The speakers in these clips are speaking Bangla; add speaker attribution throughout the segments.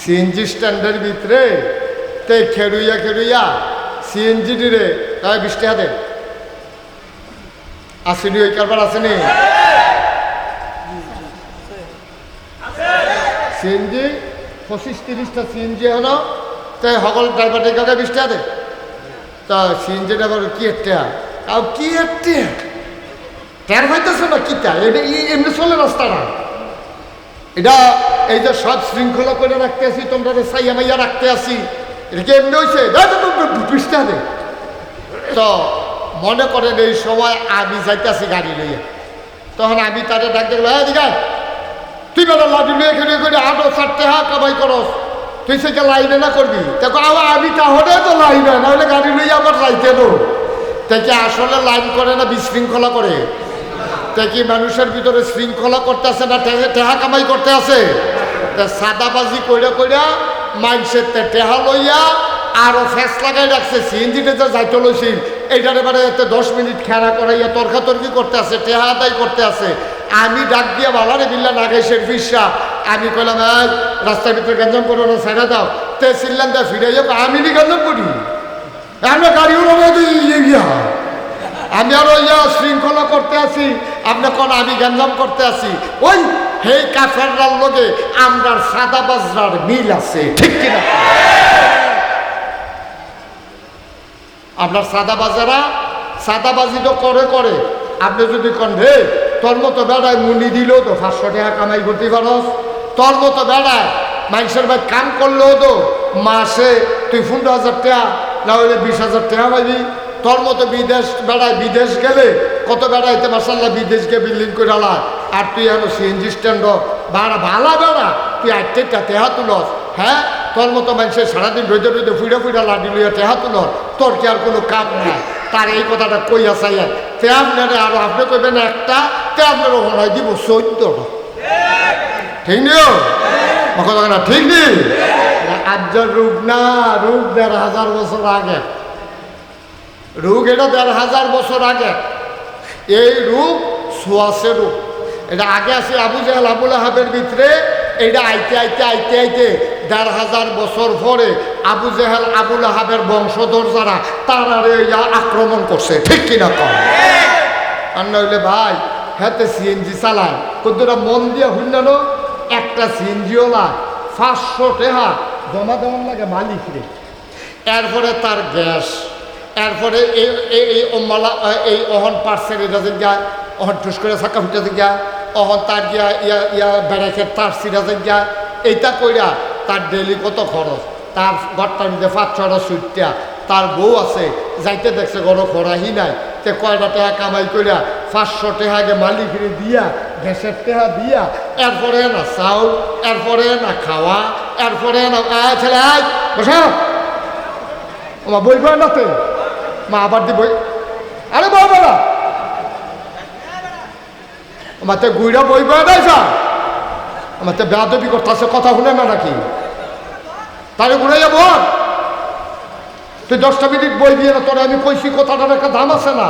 Speaker 1: সিএনজি স্ট্যান্ডের ভিতরে তে খেড়ুইয়া সিএনজি রে তাই 20 টাকা দেন আসেনি ওই কারবার আসেনি সিএনজি 25-30টা সিএনজি হলো তাই সকল ড্রাইভারদের কাছে 20 টাকা দেন তা সিএনজি ড্রাইভার কি একটা তাও কি একটা টের হইতেছে না কিটা এটা এমনি চলে রাস্তাটা এটা এই যে সব শৃঙ্খলা করে রাখতে আসি তোমরা সাইয়া মাইয়া রাখতে আসি এটা কি এমনি হয়েছে পৃষ্ঠা দে তো মনে করেন এই সময় আমি যাইতে আসি গাড়ি লইয়া তখন আমি তাদের ডাক দেখলো হ্যাঁ দিঘা তুই বেটা লাঠি লইয়া খেলে করে আরো 4 টাকা কামাই করস তুই সেটা লাইনে না করবি দেখো আমি তাহলে তো লাইনে না হলে গাড়ি লইয়া আবার যাইতে নো তাকে আসলে লাইন করে না বিশৃঙ্খলা করে তা কি মানুষের ভিতরে শৃঙ্খলা করতে আছে না টেহা কামাই করতে আছে সাদাবাজি কইরা কইরা মাইন্ডসেট টেহা লইয়া আরো ফেস লাগাই রাখছে সিএনজিতে যে যাইতে লইছিল এইটার এবারে 10 মিনিট খেলা করাইয়া তর্কাতর্কি করতে আছে টেহা আদায় করতে আছে আমি ডাক দিয়া বালারে বিল্লা নাগেশের ফিসা আমি কইলাম রাস্তার ভিতরে গঞ্জাম করো না ছেড়ে দাও তে চিল্লান দা ফিরে যাও আমি নি গঞ্জাম করি আমরা গাড়ি উড়ো আমি আরো শৃঙ্খলা করতে আছি আপনার কোন আমি গঞ্জাম করতে আছি ওই হেই কাফেররার লগে আমরার সাদা বাজরার মিল আছে ঠিক কিনা আপনার সাদা বাজারা সাদাবাজি তো করে আপনি যদি কন রে তোর মতো বেড়ায় মুনি দিল তো 500 টাকা কামাই করতে পারস তোর মতো বেড়ায় মানুষের ভাই কাম করলেও তো মাসে তুই 15,000 টাকা না হলে 20,000 টাকা পাবি তোর মতো বিদেশ বেড়ায় বিদেশ গেলে কত বেড়াইতে মাসাল্লাহ বিদেশ গিয়ে বিল্ডিং করে আলায় আর তুই এখন সিএনজি স্ট্যান্ড ভাড়া ভালা বেড়া তুই 8টা টেহা তুলস হ্যাঁ তোর মতো মানুষের সারাদিন রইতে ফুইরা লাডি লইয়া টেহা তুলস তোর কি আর কোনো কাম নাই তার এই কথাটা কইয়া চাইয়া তে আপনারে আরো আপনি কইবেন একটা তে আপনার ওখানে দিব 14টা ঠিক নিও কথা না ঠিক নেই আজ্জার রূপ না রূপ 1,500 বছর আগে রূপ এটা 1,500 বছর আগে এই রূপ সোয়াশে রূপ এটা আগে আছে আবু জাহেল আবুল আহাবের ভিতরে এটা আইতে 1,500 বছর পরে আবু জাহেল আবুল আহাবের বংশধর যারা তারা আক্রমণ করছে ঠিক কিনা কম আর নইলে ভাই হাতে সিএনজি চালায় কতটা মন দিয়ে হুন্নানো একটা সিএনজিওলা 500 টাকা জমা দেওয়ার লাগে মালিক রে এরপরে তার গ্যাস এরপরে এই ওমালা এই অহন পার্সেল এটা যা অহন টুস করে ছাক্কা ফুটে যা অহন তার গিয়া ইয়া বেড়াইছে তার সিরা যা এইটা কইরা তার ডেলি কত খরচ তার ঘরটার মধ্যে 5-6টা সুইটটা তার বউ আছে যাইতে দেখছে ঘর খরাহি নাই তে কয়টা টাকা কামাই কইরা 500 টাকা আগে মালিকের দিয়া গ্যাসের টাকা দিয়া এরপরে না চাউল এরপরে না খাওয়া এরপরে না ছেলে বসা আমার বই বই নাতে মা আবার দি বই আরে বাবা আমার তো গুইরা বই বই দেয়ছা আমার তো বেয়াদবি করতেছে কথা শুনে না নাকি তাহলে ঘুরাইয়া বল তুই 10টা মিনিট বই দিয়ে না তোরা আমি কইছি কথাটার একটা দাম আছে না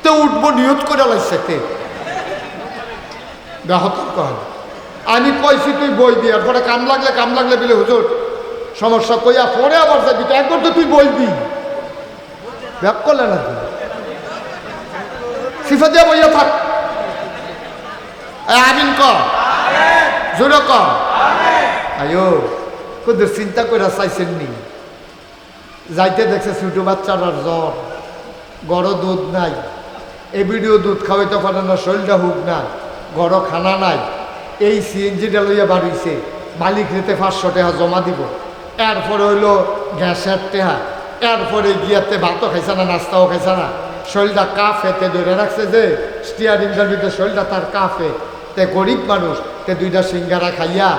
Speaker 1: তো উঠবো নিয়ত করে লাগছে তে ব্যাহতর কর আমি কইছি তুই বই দিয়ে পরে কাম লাগলে বলে হুজুর সমস্যা কইয়া পরে আবার যাবি তো একবার তো তুই বইবি ব্যাক করলে না তুই সিফা দিয়া বইয়া থাক আমিন কর জোরে কর আয়ো কোদের চিন্তা করে চাইছেন নি যাইতে দেখছে ছোট বাচ্চাটার জ্বর গড় দুধ নাই এ ভিডিও দুধ খাওয়াইতে পারে না শরীরটা হুক না গড় খানা নাই এই সিএনজিটা লইয়া বাড়িছে মালিক রেতে 500 টাকা জমা দিব এরপরে হইলো গ্যাসের টাকা এরপরে গিয়াতে ভাতও খাইছে না নাস্তাও খাইছে না শরীরটা কাফেতে ধরে রাখছে যে স্টিয়ারিংটার ভিতরে শরীরটা তার কাফে তে গরিব মানুষ তে 2টা সিঙ্গারা খাইয়া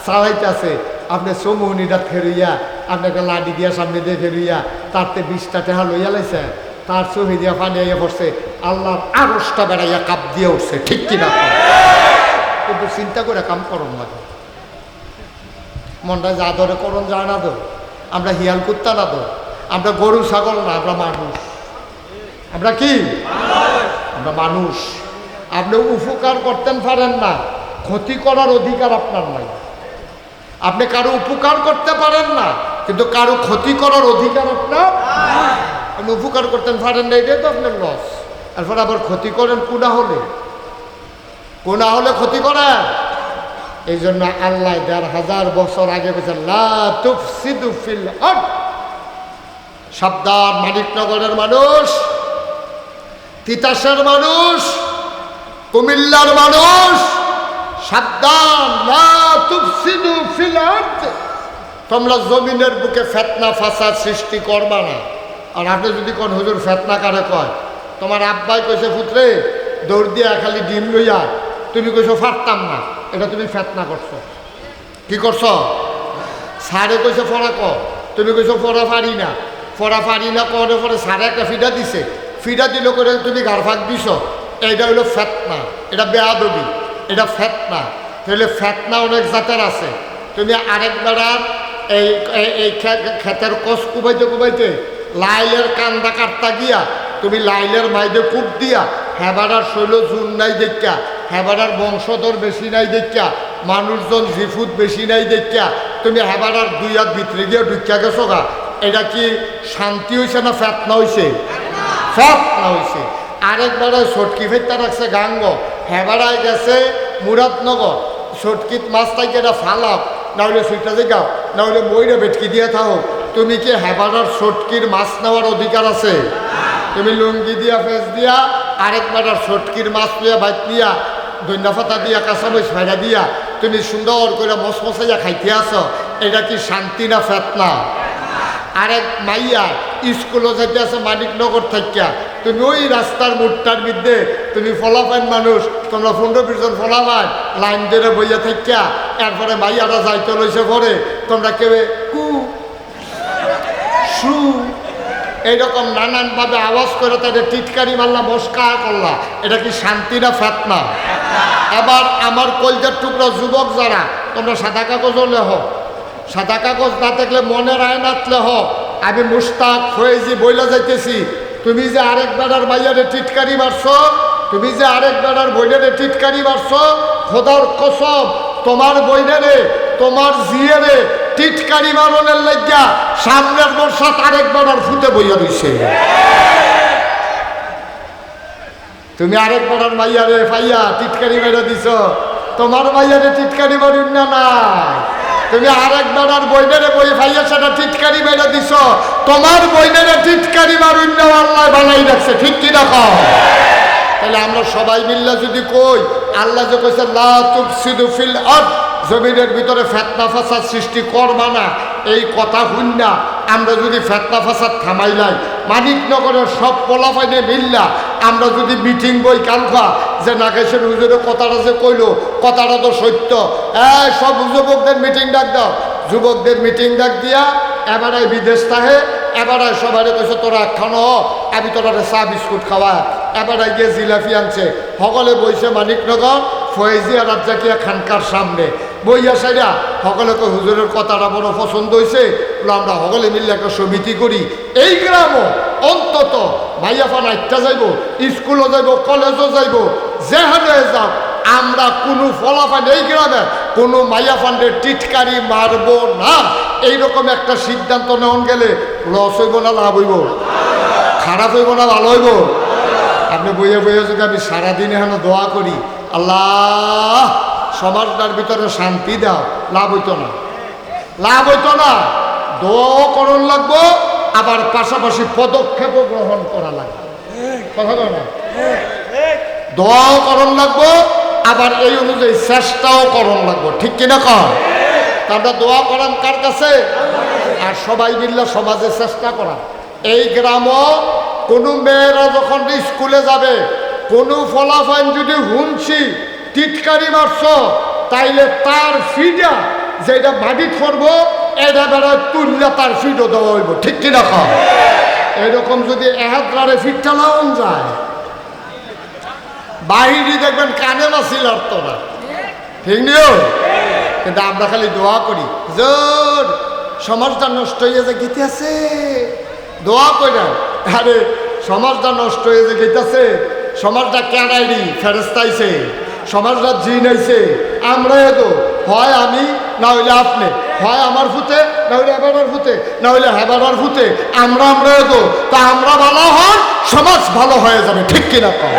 Speaker 1: চালাইতেছে আপনি চৌমুহনিটা ফেরুইয়া আপনাকে লাডি দিয়া সামনে দিয়ে ফেরুইয়া তারতে 20টা টাকা লইয়া লাইছে তার চোখে দিয়া পানি আইয়া পড়ছে আল্লাহর আড়সটা বেড়াইয়া কাপ দিয়ে উঠছে ঠিক কিনা কিন্তু চিন্তা করে কাম করন লাগে মনটা যা ধরে করণ যায় না তো আমরা হিয়াল কুত্তা না তো আমরা গরু ছাগল না আমরা মানুষ আমরা কি আমরা মানুষ আপনি উপকার করতেন পারেন না ক্ষতি করার অধিকার আপনার নাই আপনি কারো উপকার করতে পারেন না, কিন্তু কারো ক্ষতি করার অধিকার আপনার। আপনি উপকার করতে পারেন না, এটাই তো আপনার লস। এরপর আবার ক্ষতি করেন গুনাহ হলে ক্ষতি করেন। এই জন্য আল্লাহ ১,৫০০ বছর আগে বলছেন লা তুফসিদু ফিল আরদ। সাবধান মানিকনগরের মানুষ, তিতাসের মানুষ, কুমিল্লার মানুষ, সাবধান, লা তুফসিদু ফিল আরদ। তোমরা জমিনের বুকে ফিতনা ফাসাদ সৃষ্টি করবা না। আর আপনি যদি কোন হুজুর ফিতনা কারে কয়, তোমার আব্বাই কইছে পুত্রে দৌড় দিয়া খালি ডিম লইয়া, তুমি কইছো পারতাম না, এটা তুমি ফিতনা করছো। কি করছো? সারে কইছে ফড়া ক, তুমি কইছো ফড়া পারি না, করে পরে সারে একটা ফিডা দিছে, ফিডা দিল করে তুমি গার ফাঁক দিছ। এইটা হইলো ফিতনা, এটা বেয়াদবি, এটা ফিতনা। তাহলে ফিতনা অনেক জাতের আছে। তুমি আরেক বেড়ার এই ক্ষেতের কষ কুবাইতে লাইলের কান্দা কাটতা গিয়া তুমি লাইলের মাইদে কূপ দিয়া হেবাড়ার শৈল জুন নাই দেখা, হেবাড়ার বংশধর বেশি নাই দেখা, মানুষজন জিফুত বেশি নাই দেখা তুমি হেবাড়ার 2 হাত ভিতরে গিয়ে ঢুকিয়া গেছো গা। এটা কি শান্তি হয়েছে না ফিতনা হয়েছে? ফিতনা হয়েছে। আরেক বেড়ায় সটকি ফেরতা রাখছে গাঙ্গ, হেবাড়ায় গেছে মুরাদনগর, সটকিত মাছ তাইকে এটা ফালাক, নাহলে সুইটা দেখাও, নাহলে মইরা বেটকি দিয়ে থাকো। তুমি কি হেবাড়ার সটকির মাছ নেওয়ার অধিকার আছে? তুমি লুঙ্গি দিয়া ফেস দিয়া আরেক বেড়ার সটকির মাছ নিয়ে বাইক নিয়া ধন্যা পাতা দিয়া কাঁচামরিচ ভাইরা দিয়া তুমি সুন্দর করে মশমশাইয়া খাইতে আসো। এটা কি শান্তি না ফিতনা? আরেক মাইয়া স্কুলে যাইতে আছে মানিকনগর থাকিয়া, তুমি ওই রাস্তার মুখটার মধ্যে তুমি ফলাফাইন মানুষ, তোমরা 15-20 জন ফলাফাইন লাইন ধরে বইয়া থাকিয়া, এরপরে মাইয়াটা যাইতে লইছে পরে তোমরা কেউ কু সু এইরকম নানানভাবে আওয়াজ করে তাদের টিটকারি মারলা, মস্কা করলা। এটা কি শান্তি না ফিতনা? এবার আমার কলজার টুকরা যুবক যারা, তোমরা সাদা কাগজও লেহ, সাদা কাগজ না থাকলে মনের আয়নাত লেহ। আমি মুস্তাক ফয়েজি বইলা যাইতেছি, তুমি যে আরেক বেড়ার মাইয়ারে টিটকারি মারছো, তুমি যে আরেক বেড়ার বইনারে টিটকারি মারছো, খোদার কসম তোমার বইনারে তোমার জিয়ারে টিটকারি মারনের লাগিয়া সামনের বর্ষা আরেক বেড়ার ফুটে বইয়া দিছে। তুমি আরেক বেড়ার মাইয়ারে ফাইয়া টিটকারি মেরে দিছ, তোমার মাইয়ারে টিটকারি মারুন না নাই। তুমি আরেক বেড়ার বইনারে বই ফাইয়া সেটা টিটকারি মেরে দিছ, তোমার বইনারে টিটকারি মারুন না আল্লাহ বানাই রাখছে। ঠিক কি রাখো? তাহলে আমরা সবাই মিল্লা যদি কই, আল্লাহ যে কইছে লা তুফসিদু ফিল আরদ, জমিনের ভিতরে ফিতনা ফাসাদ সৃষ্টি করবা না, এই কথা শুন না আমরা যদি ফিতনা ফাসাদ থামাইলাই, মানিকনগরের সব পোলাপাইনে মিল্লা আমরা যদি মিটিং বই কালফা যে নাগেশের হুজুরের কথাটা যে কইলো কথাটা তো সত্য, সব যুবকদের মিটিং ডাক দাও। যুবকদের মিটিং ডাক দিয়া এবারে বিদেশ তাহে, এবারে সবাই কইছে তোরা খানো, আমি তোরা চা বিস্কুট খাওয়া, এবারে গিয়ে জিলাপি আনছে, সকলে বইছে মানিকনগর ফয়েজি আর রাজ্জাকিয়া খানকার সামনে বইয়া সাইরা সকলে কই হুজুরের কথাটা বড় পছন্দ হয়েছে, আমরা সকলে মিলে একটা সমিতি করি। এই গ্রামও অন্তত মাইয়াফান আটটা যাইব, স্কুলও যাইব, কলেজও যাইব, যেখানে যাও আমরা কোনো ফলাফল এই গ্রামে কোনো মাইয়াফান্ডের টিটকারি মারব না। এইরকম একটা সিদ্ধান্ত নেওয়া গেলে লস হইব না লাভ হইব? খারাপ হইব না ভালো হইব? আপনি বইয়ে বইয়ে যদি আমি সারাদিন এখানে দোয়া করি আল্লাহ সমাজটার ভিতরে শান্তি দাও, লাভ হইতো না, লাভ হইতো না। দোয়াও করণ লাগবো, আবার পাশাপাশি পদক্ষেপও গ্রহণ করা লাগবে। কথা বল না, দোয়াও করণ লাগবো, আবার এই অনুযায়ী চেষ্টাও করণ লাগবো। ঠিক কিনা কর? আমরা দোয়া করাম কার কাছে? আর সবাই মিললে সমাজে চেষ্টা করা। এই গ্রামও কোনো মেয়েরা যখন স্কুলে যাবে, কোনো ফলাফল যদি শুনছি টিটকারি মারছ, তাইলে তার ফিডা যেটা বাড়ি করবো এটা বেড়ায় তুললে তার ফিডও দেওয়া হইব। ঠিক কিনা কর? এরকম যদি এহাদ্রারে ফিটটা লাউন যায়, বাহিরি দেখবেন কানে মাছিল অর্থ না। ঠিক নিও? কিন্তু আমরা খালি দোয়া করি জোর সমাজটা নষ্ট হয়ে যে গীতে আছে, দোয়া করি। আরে সমাজটা নষ্ট হয়ে যে গেতেছে, সমাজটা কেনাইনি ফেরস্তাইছে, সমাজটা জিন আইছে, আমরা এতো হয় আমি না হইলে আপনি, হয় আমার ফুতে, না হইলে হেবাডার ফুতে, না হইলে হেবাডার ফুতে, আমরা তো তা আমরা ভালো হন, সমাজ ভালো হয়ে যাবে, ঠিক কিনা কম?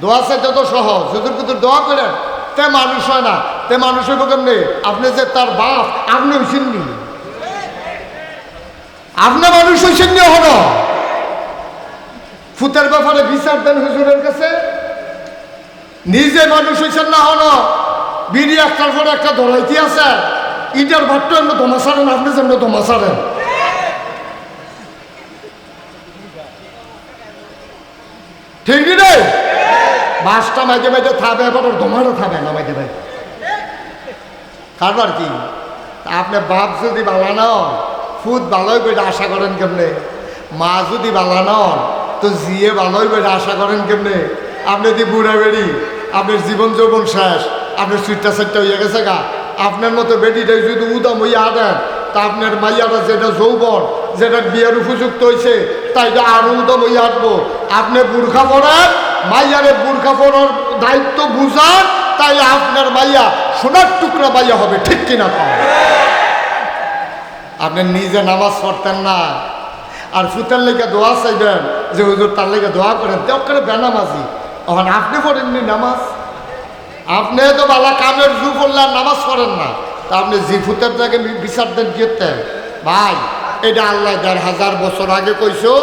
Speaker 1: দোয়া চাইতে তো সহজ, হুজুর কুতুর দোয়া করেন, তে মানুষ হয় না, তে মানুষ হইব কেমনে? আপনি যে তার বাপ, আপনি হইছেন নি? আপনি মানুষ হইছেন নি? হন ফুতের ব্যাপারে বিচার দেন হুজুরের কাছে। নিজে মানুষ হইছেন না, হন বিড়ি একটার পরে একটা ধরাইতে আছে, ইটার ভাট্ট এমনি ধমা সারেন, আপনি যেমন ধমা সারেন। ঠিক রে, বাসটা মাঝে মাঝে থাকবে, এবার ধমারও থাকবে না মাঝে মাঝে। কারবার কি আপনি বাপ যদি বালানো ফুট ভালোই বইটা আশা করেন কেমনে? মা যদি বালানো তো জিয়ে ভালোই বইটা আশা করেন কেমনে? আপনি যদি বুড়া বেড়ি, আপনার জীবন যৌবন শেষ, আপনার সুইটটা সাইটটা হয়ে গেছে গা, আপনার মতো বেটিটাই যদি উদাম হইয়া আনেন, তা আপনার মাইয়াটা যেটা যৌবন, যেটা বিয়ের উপযুক্ত হয়েছে, তাই আরো উদাম হইয়া আনবো। আপনি বুর্খা পড়েন, মাইয়ারে বুর্খা পড়ার দায়িত্ব বুঝান, তাই আপনার মাইয়া সোনার টুকরা মাইয়া হবে, ঠিক কিনা কম? আপনি নিজে নামাজ পড়তেন না, আর ফুতের লেগে দোয়া চাইবেন যে হুজুর তার লেগে দোয়া করেন, তো করে বেনামাজি। এখন আপনি পড়েননি নামাজ, আপনি তো বালা কামের জু করলেন, নামাজ পড়েন না, তা আপনি জি ফুতের জায়গায় বিচার দেন কি? ভাই এটা আল্লাহ ১,৫০০ বছর আগে কইছো।